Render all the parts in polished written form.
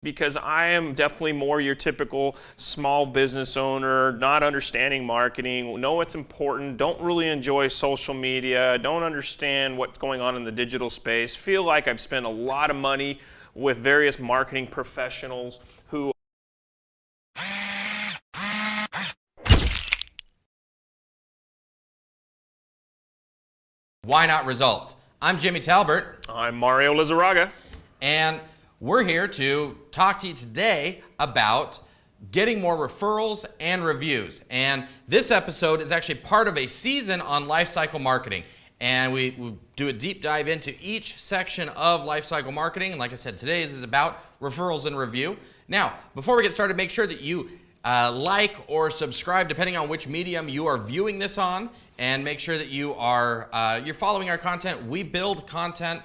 Because I am definitely more your typical small business owner, not understanding marketing, know what's important, don't really enjoy social media, don't understand what's going on in the digital space, feel like I've spent a lot of money with various marketing professionals who... Why not results? I'm Jimmy Talbert. I'm Mario Lizarraga. And we're here to talk to you today about getting more referrals and reviews. And this episode is actually part of a season on lifecycle marketing. And we do a deep dive into each section of lifecycle marketing. And like I said, today's is about referrals and review. Now, before we get started, make sure that you like or subscribe, depending on which medium you are viewing this on. And make sure that you are you're following our content. We build content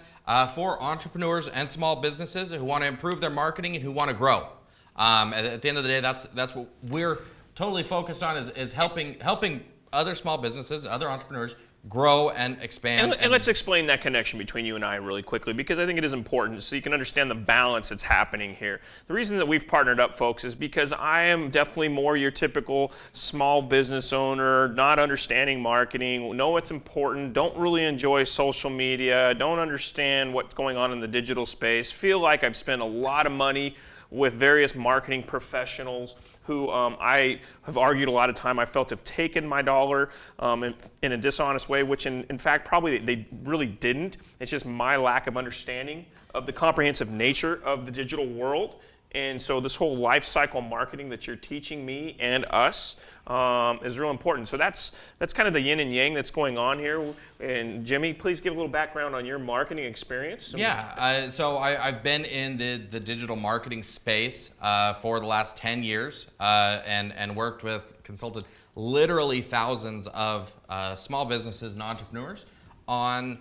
for entrepreneurs and small businesses who want to improve their marketing and who want to grow. At the end of the day, that's what we're totally focused on is helping other small businesses, other entrepreneurs grow and expand. And let's explain that connection between you and I really quickly, because I think it is important so you can understand the balance that's happening here. The reason that we've partnered up, folks, is because I am definitely more your typical small business owner, not understanding marketing, know what's important, don't really enjoy social media, don't understand what's going on in the digital space, feel like I've spent a lot of money with various marketing professionals who I have argued a lot of time I felt have taken my dollar in a dishonest way, which in fact probably they really didn't. It's just my lack of understanding of the comprehensive nature of the digital world. And so this whole life cycle marketing that you're teaching me and us is real important. So that's kind of the yin and yang that's going on here. And Jimmy, please give a little background on your marketing experience. Yeah, so I've been in the digital marketing space for the last 10 years and consulted literally thousands of small businesses and entrepreneurs on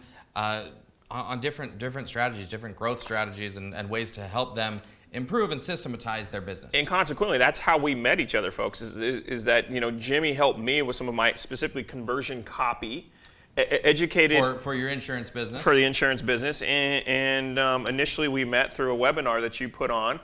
different strategies, different growth strategies and ways to help them improve and systematize their business. And consequently, that's how we met each other, folks, is that, Jimmy helped me with some of my specifically conversion copy, educated... For your insurance business. For the insurance business. And initially we met through a webinar that you put on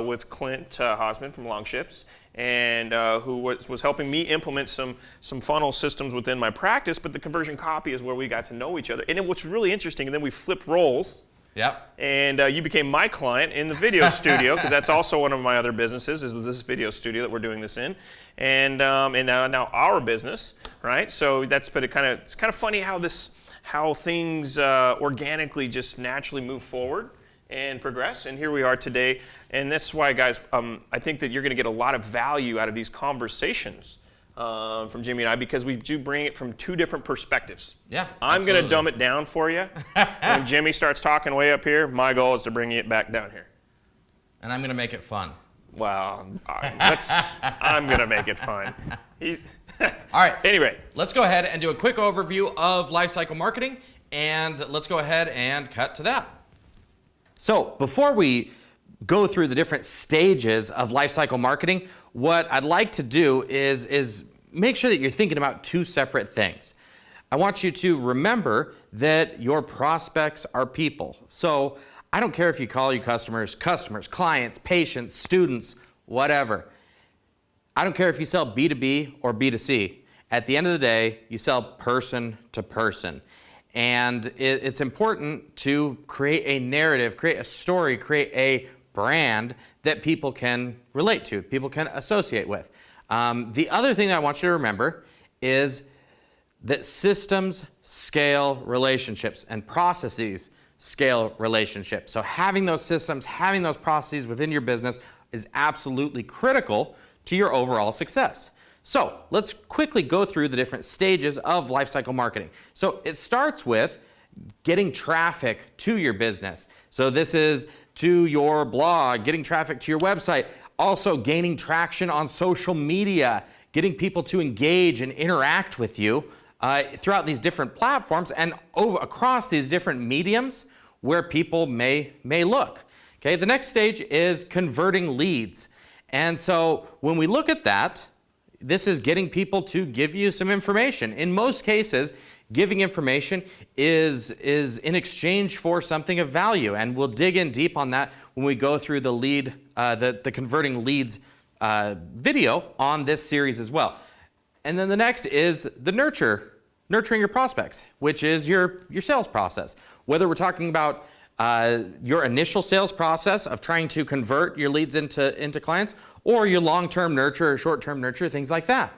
with Clint Hosman from Longships, and who was helping me implement some funnel systems within my practice, but the conversion copy is where we got to know each other. And what's really interesting, and then we flipped roles. Yep. And you became my client in the video studio, because that's also one of my other businesses, is this video studio that we're doing this in, and now our business, right? So it's kind of funny how things organically just naturally move forward and progress. And here we are today, and that's why, guys, I think that you're going to get a lot of value out of these conversations from Jimmy and I, because we do bring it from two different perspectives. Yeah, I'm going to dumb it down for you. When Jimmy starts talking way up here, my goal is to bring it back down here. And I'm going to make it fun. Well, I'm going to make it fun. All right. Anyway, let's go ahead and do a quick overview of lifecycle marketing, and let's go ahead and cut to that. So before we go through the different stages of lifecycle marketing, what I'd like to do is make sure that you're thinking about two separate things. I want you to remember that your prospects are people. So I don't care if you call your customers, clients, patients, students, whatever. I don't care if you sell B2B or B2C. At the end of the day, you sell person to person. And it's important to create a narrative, create a story, create a brand that people can relate to, people can associate with. The other thing that I want you to remember is that systems scale relationships and processes scale relationships. So having those systems, having those processes within your business is absolutely critical to your overall success. So let's quickly go through the different stages of lifecycle marketing. So it starts with getting traffic to your business. So this is to your blog, getting traffic to your website, also gaining traction on social media, getting people to engage and interact with you throughout these different platforms and across these different mediums where people may look. Okay, the next stage is converting leads. And so when we look at that, this is getting people to give you some information. In most cases, giving information is in exchange for something of value. And we'll dig in deep on that when we go through the lead, the converting leads video on this series as well. And then the next is the nurturing your prospects, which is your sales process. Whether we're talking about your initial sales process of trying to convert your leads into clients, or your long-term nurture or short-term nurture, things like that.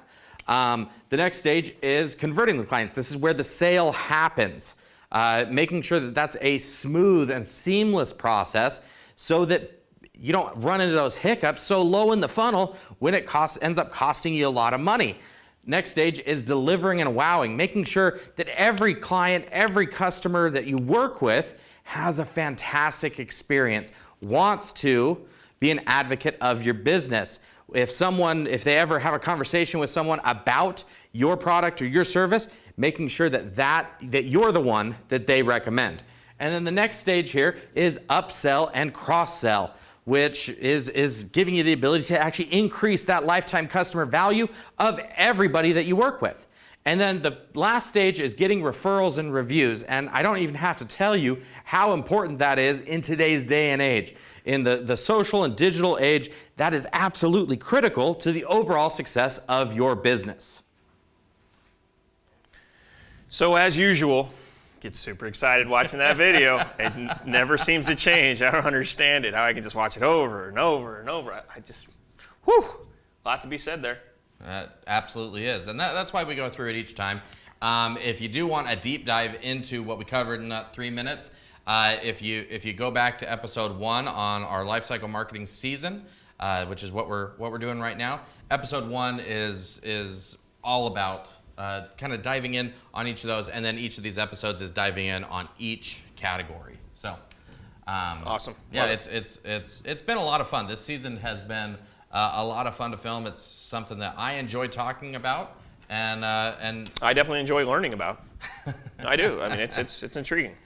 The next stage is converting the clients. This is where the sale happens, making sure that that's a smooth and seamless process so that you don't run into those hiccups so low in the funnel when it ends up costing you a lot of money. Next stage is delivering and wowing, making sure that every client, every customer that you work with has a fantastic experience, wants to be an advocate of your business. If they ever have a conversation with someone about your product or your service, making sure that you're the one that they recommend. And then the next stage here is upsell and cross-sell, which is giving you the ability to actually increase that lifetime customer value of everybody that you work with. And then the last stage is getting referrals and reviews. And I don't even have to tell you how important that is in today's day and age. In the social and digital age, that is absolutely critical to the overall success of your business. So as usual, get super excited watching that video. It never seems to change. I don't understand it, how I can just watch it over and over and over. I just, whew, a lot to be said there. Absolutely is. And that's why we go through it each time. If you do want a deep dive into what we covered in that 3 minutes, if you go back to episode 1 on our Lifecycle marketing season, which is what we're doing right now, episode 1 is all about kind of diving in on each of those, and then each of these episodes is diving in on each category. So, awesome. Yeah, it's been a lot of fun. This season has been a lot of fun to film. It's something that I enjoy talking about, and I definitely enjoy learning about. I do. I mean, it's intriguing.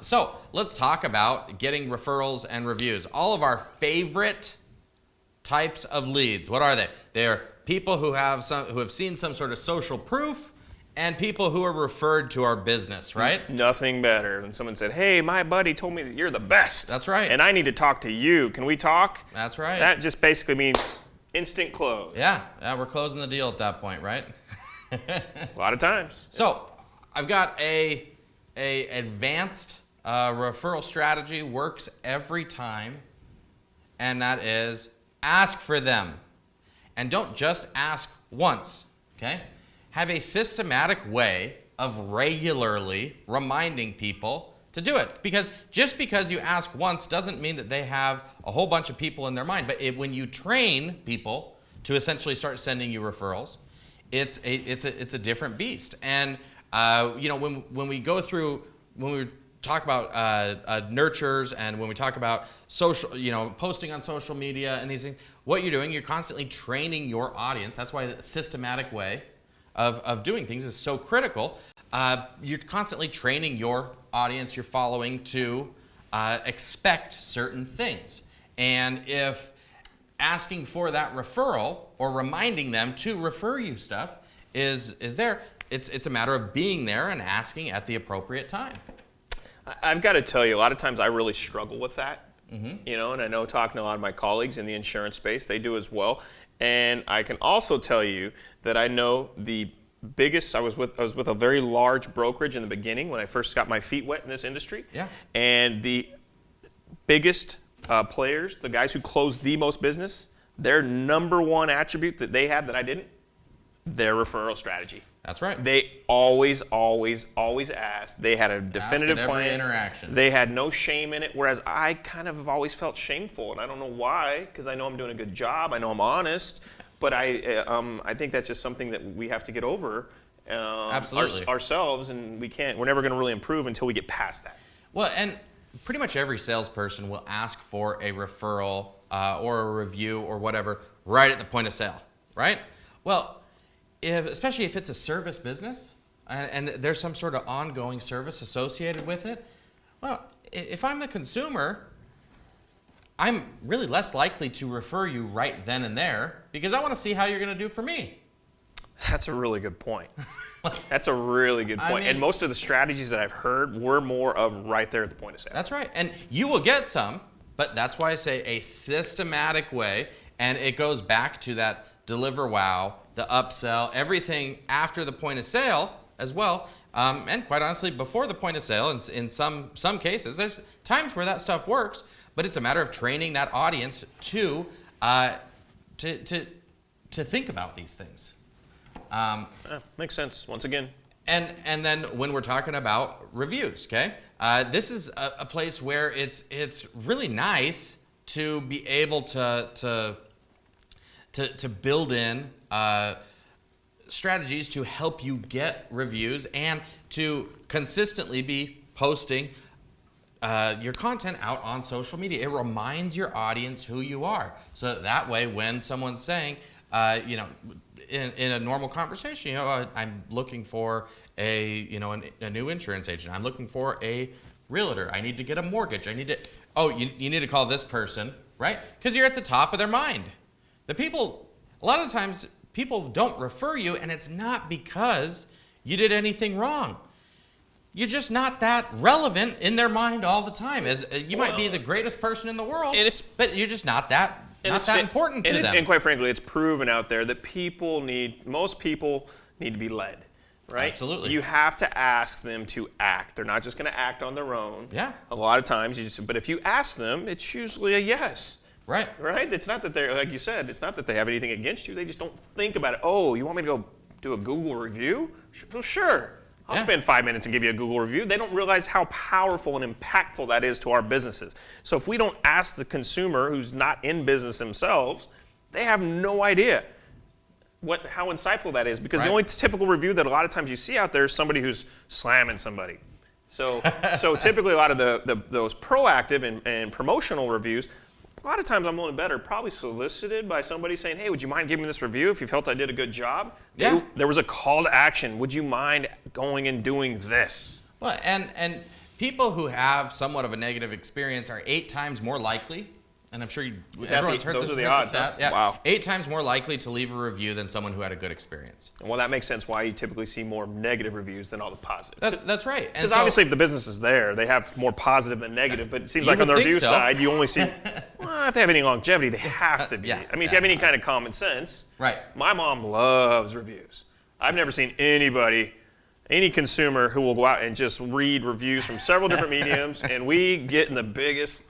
So let's talk about getting referrals and reviews. All of our favorite types of leads. What are they? They're people who have seen some sort of social proof, and people who are referred to our business, right? Nothing better than someone said, "Hey, my buddy told me that you're the best." That's right. And I need to talk to you. Can we talk? That's right. That just basically means instant close. Yeah, we're closing the deal at that point, right? A lot of times. So I've got a advanced referral strategy, works every time, and that is ask for them. And don't just ask once, okay? Have a systematic way of regularly reminding people to do it. Because just because you ask once doesn't mean that they have a whole bunch of people in their mind. But when you train people to essentially start sending you referrals, it's a different beast. And when we go through, when we talk about nurtures, and when we talk about social, posting on social media and these things, what you're doing, you're constantly training your audience. That's why the systematic way of doing things is so critical. You're constantly training your audience, your following, to expect certain things. And if asking for that referral or reminding them to refer you stuff is there, it's a matter of being there and asking at the appropriate time. I've got to tell you, a lot of times I really struggle with that. Mm-hmm. And I know talking to a lot of my colleagues in the insurance space, they do as well. And I can also tell you that I know the biggest, I was with a very large brokerage in the beginning when I first got my feet wet in this industry. Yeah. And the biggest players, the guys who closed the most business, their number one attribute that they had that I didn't, their referral strategy. That's right. They always asked. They had a definitive every plan. Interaction. They had no shame in it, whereas I kind of have always felt shameful, and I don't know why, because I know I'm doing a good job. I know I'm honest, but I think that's just something that we have to get over Absolutely. Ourselves, and we're never going to really improve until we get past that. Well, and pretty much every salesperson will ask for a referral or a review or whatever right at the point of sale, right? Well, especially if it's a service business and there's some sort of ongoing service associated with it, well, if I'm the consumer, I'm really less likely to refer you right then and there because I want to see how you're going to do for me. That's a really good point. That's a really good point. And most of the strategies that I've heard were more of right there at the point of sale. That's right. And you will get some, but that's why I say a systematic way. And it goes back to that deliver wow, the upsell, everything after the point of sale as well. And quite honestly, before the point of sale, in some cases, there's times where that stuff works, but it's a matter of training that audience to think about these things. Makes sense, once again. And then when we're talking about reviews, okay, this is a place where it's really nice to be able to build in strategies to help you get reviews and to consistently be posting your content out on social media. It reminds your audience who you are, so that way when someone's saying, in a normal conversation, I'm looking for a new insurance agent. I'm looking for a realtor. I need to get a mortgage. You need to call this person, right? Because you're at the top of their mind. A lot of times people don't refer you, and it's not because you did anything wrong. You're just not that relevant in their mind all the time. You might be the greatest person in the world, but you're just not that important to them. And quite frankly, it's proven out there that most people need to be led, right? Absolutely. You have to ask them to act. They're not just going to act on their own. Yeah. A lot of times, but if you ask them, it's usually a yes. Right. Right? It's not that they're, like you said, it's not that they have anything against you. They just don't think about it. Oh, you want me to go do a Google review? Well, sure. I'll spend 5 minutes and give you a Google review. They don't realize how powerful and impactful that is to our businesses. So if we don't ask the consumer who's not in business themselves, they have no idea how insightful that is, because the only typical review that a lot of times you see out there is somebody who's slamming somebody. So typically a lot of those proactive and promotional reviews, a lot of times I'm willing to bet are probably solicited by somebody saying, hey, would you mind giving me this review if you felt I did a good job? Yeah. There was a call to action. Would you mind going and doing this? Well, and people who have somewhat of a negative experience are 8 times more likely, and I'm sure everyone's heard this. Those are the odds, huh? Yeah. Wow. 8 times more likely to leave a review than someone who had a good experience. Well, that makes sense why you typically see more negative reviews than all the positive. That's right. Because obviously if the business is there, they have more positive than negative, but it seems like on the review side, you only see, if they have any longevity, they have to be. Yeah, if you have any kind of common sense. Right. My mom loves reviews. I've never seen any consumer who will go out and just read reviews from several different mediums, and we get in the biggest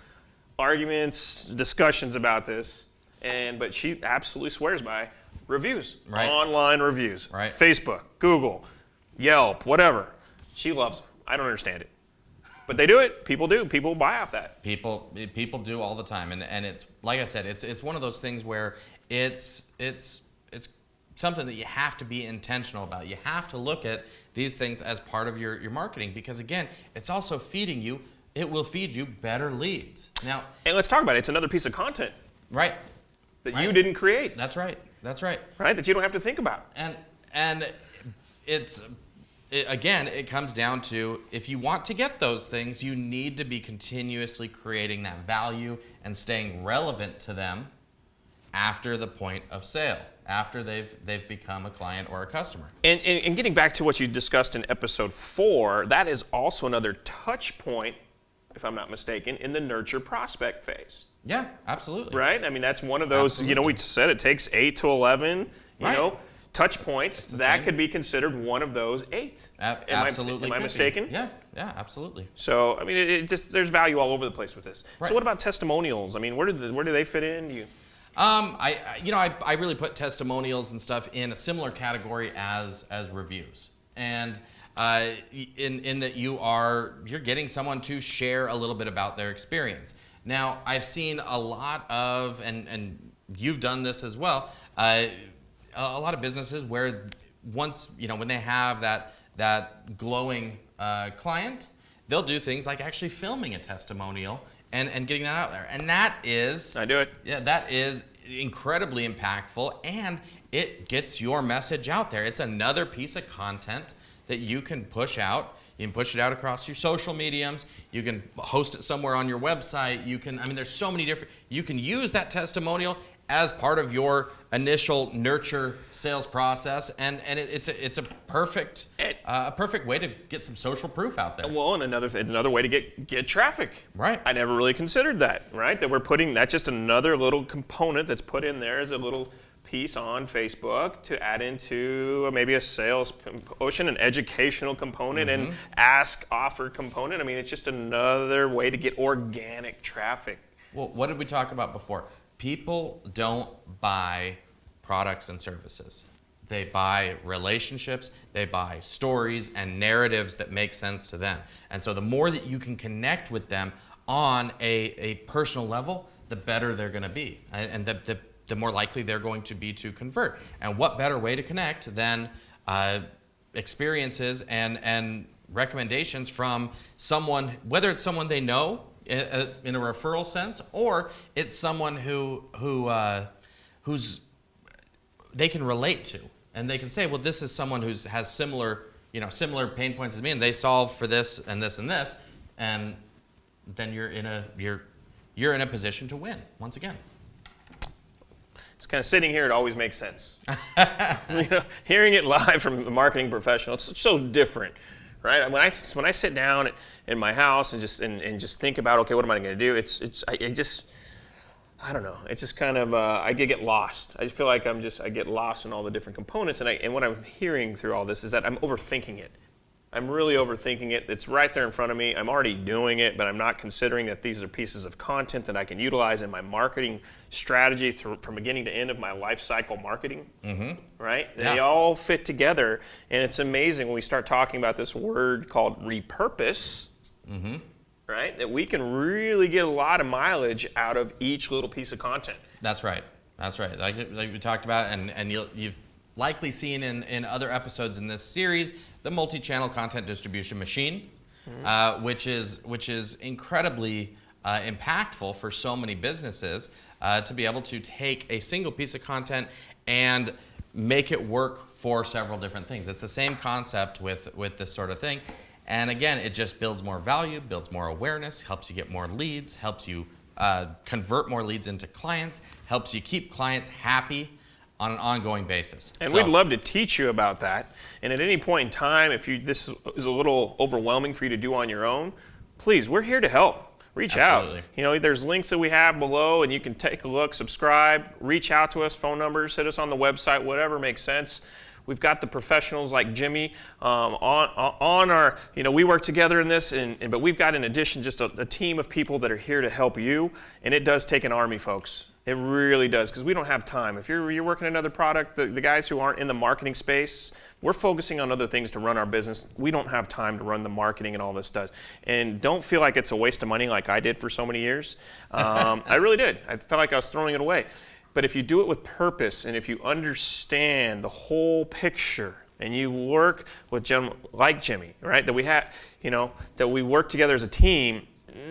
arguments, discussions about this, but she absolutely swears by reviews, online reviews, Facebook, Google, Yelp, whatever. She loves them. I don't understand it, but they do it. People do. People buy off that. People do all the time, and it's like I said, it's one of those things where it's something that you have to be intentional about. You have to look at these things as part of your marketing, because again, it's also feeding you. It will feed you better leads. Now, and let's talk about it. It's another piece of content. Right. That you didn't create. That's right. Right, that you don't have to think about. And it comes down to, if you want to get those things, you need to be continuously creating that value and staying relevant to them after the point of sale, after they've become a client or a customer. And getting back to what you discussed in episode 4, that is also another touch point, if I'm not mistaken, in the nurture prospect phase. Yeah, absolutely. Right? I mean, that's one of those, we said it takes 8 to 11, touch points. That could be considered one of those 8. Absolutely. Am I mistaken? Yeah, absolutely. So, I mean, there's value all over the place with this. Right. So what about testimonials? I mean, where do they fit in? I really put testimonials and stuff in a similar category as reviews. And in that you're getting someone to share a little bit about their experience. Now, I've seen a lot of, and you've done this as well, a lot of businesses where once, when they have that glowing client, they'll do things like actually filming a testimonial and getting that out there. And that is... I do it. Yeah, that is incredibly impactful, and it gets your message out there. It's another piece of content that you can push out You can push it out across your social mediums. You can host it somewhere on your website. You can, there's so many different, you can use that testimonial as part of your initial nurture sales process, and it's a perfect way to get some social proof out there. Well, and another way to get traffic. Right. I never really considered that. Right. That we're putting that's just another little component that's put in there as a little piece on Facebook to add into maybe a sales promotion, an educational component, and offer component. It's just another way to get organic traffic. Well, what did we talk about before? People don't buy products and services. They buy relationships, they buy stories and narratives that make sense to them. And so the more that you can connect with them on a personal level, the better they're going to be. And the more likely they're going to be to convert. And what better way to connect than experiences and recommendations from someone, whether it's someone they know in a referral sense, or it's someone who's they can relate to, and they can say, well, this is someone who has similar pain points as me, and they solve for this and this and this, and then you're in a position to win once again. It's kind of sitting here, it always makes sense. Hearing it live from a marketing professional, it's so different, right? When I sit down in my house and just think about, okay, what am I going to do? I don't know. It's just kind of I get lost. I just feel like I get lost in all the different components, and what I'm hearing through all this is that I'm overthinking it. I'm really overthinking it. It's right there in front of me. I'm already doing it, but I'm not considering that these are pieces of content that I can utilize in my marketing strategy from beginning to end of my life cycle marketing. Right? Yeah. They all fit together, and it's amazing when we start talking about this word called repurpose. Right? That we can really get a lot of mileage out of each little piece of content. That's right. Like we talked about, and you've likely seen in other episodes in this series, the multi-channel content distribution machine, which is incredibly impactful for so many businesses to be able to take a single piece of content and make it work for several different things. It's the same concept with this sort of thing. And again, it just builds more value, builds more awareness, helps you get more leads, helps you convert more leads into clients, helps you keep clients happy on an ongoing basis. And we'd love to teach you about that. And at any point in time, if this is a little overwhelming for you to do on your own, please, we're here to help. Reach Absolutely. out. There's links that we have below, and you can take a look, subscribe, reach out to us, phone numbers, hit us on the website, whatever makes sense. We've got the professionals like Jimmy on our, we work together in this, but we've got in addition just a team of people that are here to help you, and it does take an army, folks. It really does, because we don't have time. If you're working another product, the guys who aren't in the marketing space, we're focusing on other things to run our business. We don't have time to run the marketing and all this does. And don't feel like it's a waste of money like I did for so many years. I really did. I felt like I was throwing it away. But if you do it with purpose, and if you understand the whole picture, and you work with like Jimmy, right? That we have, that we work together as a team.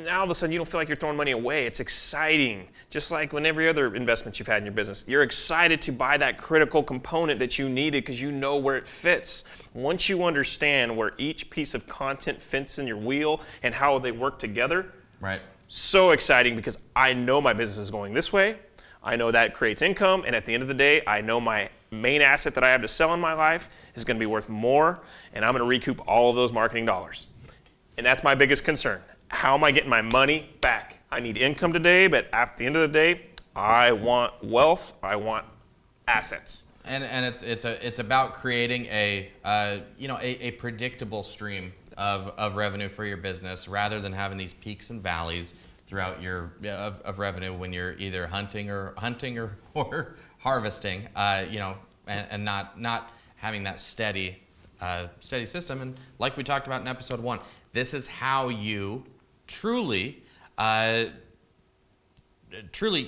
Now all of a sudden you don't feel like you're throwing money away. It's exciting. Just like when every other investment you've had in your business, you're excited to buy that critical component that you needed because you know where it fits. Once you understand where each piece of content fits in your wheel and how they work together, right? So exciting, because I know my business is going this way. I know that creates income, and at the end of the day, I know my main asset that I have to sell in my life is going to be worth more, and I'm going to recoup all of those marketing dollars. And that's my biggest concern. How am I getting my money back? I need income today, but at the end of the day, I want wealth. I want assets. And it's about creating a predictable stream of revenue for your business, rather than having these peaks and valleys throughout your of revenue when you're either hunting or harvesting, and not having that steady system. And like we talked about in episode 1, this is how you truly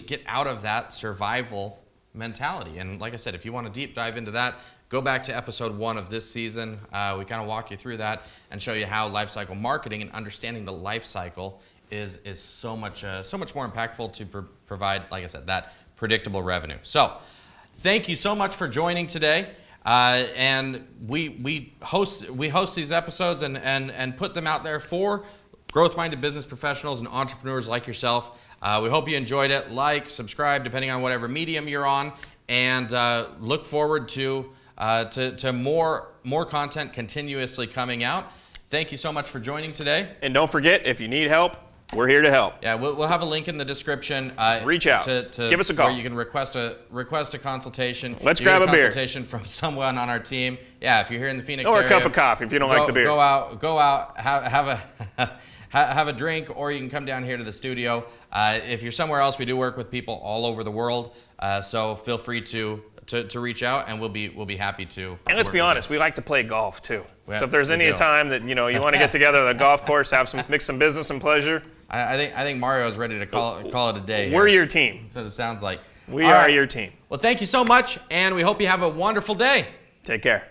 get out of that survival mentality. And like I said, if you want to deep dive into that, go back to episode 1 of this season. We kind of walk you through that and show you how lifecycle marketing and understanding the life cycle is so much more impactful to provide, like I said, that predictable revenue. So thank you so much for joining today. And we host these episodes and put them out there for growth-minded business professionals and entrepreneurs like yourself. We hope you enjoyed it. Like, subscribe, depending on whatever medium you're on, and look forward to more content continuously coming out. Thank you so much for joining today. And don't forget, if you need help, we're here to help. Yeah, we'll have a link in the description. Reach out. Give us a call. Where you can request a consultation. Let's grab a beer. Consultation from someone on our team. Yeah, if you're here in the Phoenix or area. a cup of coffee if you don't like the beer. Go out, have a drink, or you can come down here to the studio. If you're somewhere else, we do work with people all over the world. So feel free to reach out, and we'll be happy to. And let's be honest, we like to play golf too. Yeah, so if there's any time that you want to get together on a golf course, mix some business and pleasure. I think Mario is ready to call it a day. We're your team. That's what it sounds like. We are your team. Well, thank you so much, and we hope you have a wonderful day. Take care.